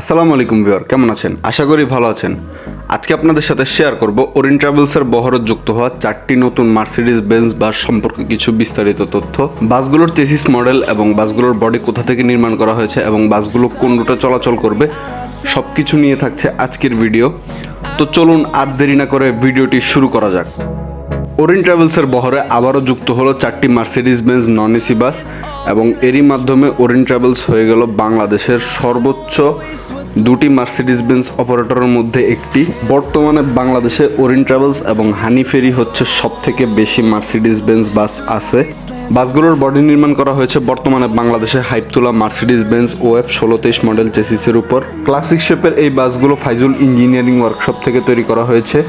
আসসালামু আলাইকুম ভিউয়ার, কেমন আছেন? আশা করি ভালো আছেন। আজকে আপনাদের সাথে শেয়ার করব ওরিয়েন্ট ট্রাভেলসের বহরে যুক্ত হওয়া 4টি নতুন মার্সিডিজ বেঞ্জ বাস সম্পর্কে কিছু বিস্তারিত তথ্য। বাসগুলোর চেসিস মডেল এবং বাসগুলোর বডি কোথা থেকে নির্মাণ করা হয়েছে এবং বাসগুলো কোন রুটে চলাচল করবে সব কিছু নিয়ে থাকছে আজকের ভিডিও। তো চলুন আর দেরি না করে ভিডিওটি শুরু করা যাক। ওরিয়েন্ট ট্রাভেলসের বহরে আবারও যুক্ত হলো 4টি Mercedes Benz non AC bus এবং এরই মাধ্যমে ওরিয়েন্ট ট্রাভেলস হয়ে গেল বাংলাদেশের সর্বোচ্চ 2টি মার্সিডিজ বেঞ্জ অপারেটরের মধ্যে একটি। বর্তমানে বাংলাদেশে ওরিয়েন্ট ট্রাভেলস এবং হানি ফেরি হচ্ছে সবথেকে বেশি মার্সিডিজ বেঞ্জ বাস আছে। বাসগুলোর বডি নির্মাণ করা হয়েছে বর্তমানে বাংলাদেশে হাইপ তোলা মার্সিডিজ বেঞ্জ OF 1623 মডেল চেসিসের উপর। ক্লাসিক শেপের এই বাসগুলো ফাইজুল ইঞ্জিনিয়ারিং ওয়ার্কশপ থেকে তৈরি করা হয়েছে।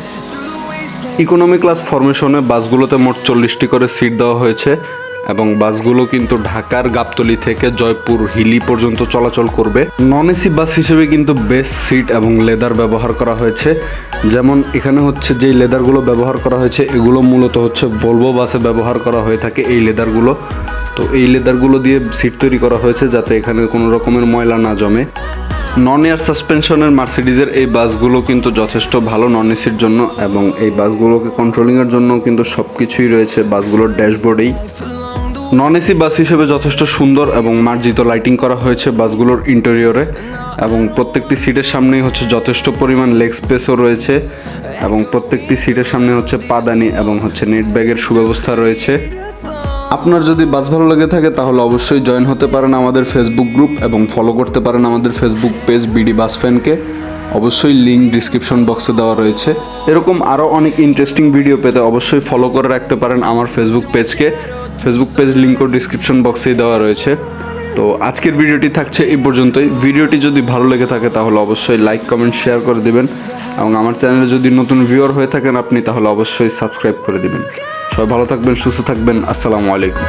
ইকোনমি ক্লাস ফরমেশনে বাসগুলোতে মোট 40টি করে সিট দেওয়া হয়েছে এবং বাসগুলো কিন্তু ঢাকার গাবতলী থেকে জয়পুর হিলি পর্যন্ত চলাচল করবে। নন এসি বাস হিসেবে কিন্তু বেস্ট সিট এবং লেদার ব্যবহার করা হয়েছে। যেমন এখানে হচ্ছে যেই লেদারগুলো ব্যবহার করা হয়েছে এগুলো মূলত হচ্ছে ভলভো বাসে ব্যবহার করা হয়ে থাকে এই লেদারগুলো। তো এই লেদারগুলো দিয়ে সিট তৈরি করা হয়েছে যাতে এখানে কোনো রকমের ময়লা না জমে। নন এয়ার সাসপেনশনের মার্সিডিজের এই বাসগুলো কিন্তু যথেষ্ট ভালো নন এসির জন্য এবং এই বাসগুলোকে কন্ট্রোলিংয়ের জন্য কিন্তু সব কিছুই রয়েছে বাসগুলোর ড্যাশবোর্ডেই। নন এসি বাস হিসেবে যথেষ্ট সুন্দর এবং মার্জিত লাইটিং করা হয়েছে বাসগুলোর ইন্টেরিয়রে এবং প্রত্যেকটি সিটের সামনেই হচ্ছে যথেষ্ট পরিমাণ লেগ স্পেসও রয়েছে এবং প্রত্যেকটি সিটের সামনে হচ্ছে পাদানি এবং হচ্ছে নেট ব্যাগের সুব্যবস্থা রয়েছে। আপনার যদি বাস ভালো লেগে থাকে তাহলে অবশ্যই জয়েন হতে পারেন আমাদের ফেসবুক গ্রুপ এবং ফলো করতে পারেন আমাদের ফেসবুক পেজ বিডি বাস ফ্যানকে। অবশ্যই লিঙ্ক ডিসক্রিপশন বক্সে দেওয়া রয়েছে। এরকম আরও অনেক ইন্টারেস্টিং ভিডিও পেতে অবশ্যই ফলো করে রাখতে পারেন আমার ফেসবুক পেজকে। ফেসবুক পেজ লিঙ্কও ডিসক্রিপশন বক্সেই দেওয়া রয়েছে। তো আজকের ভিডিওটি থাকছে এই পর্যন্তই। ভিডিওটি যদি ভালো লেগে থাকে তাহলে অবশ্যই লাইক কমেন্ট শেয়ার করে দিবেন এবং আমার চ্যানেলে যদি নতুন ভিউয়ার হয়ে থাকেন আপনি তাহলে অবশ্যই সাবস্ক্রাইব করে দিবেন। সবাই ভালো থাকবেন, সুস্থ থাকবেন। আসসালামু আলাইকুম।